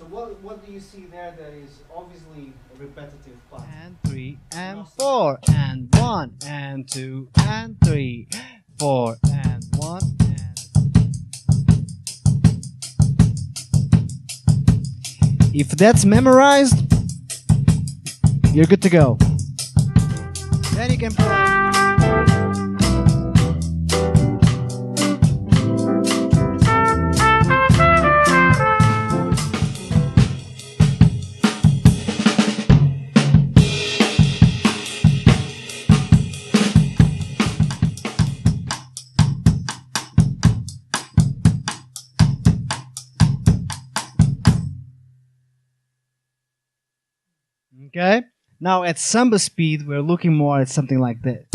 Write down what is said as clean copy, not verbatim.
So what do you see there that is obviously a repetitive part? And 3 and 4 and 1 and 2 and 3, 4 and 1 and. If that's memorized, you're good to go. Then you can play. Okay? Now at samba speed, we're looking more at something like this.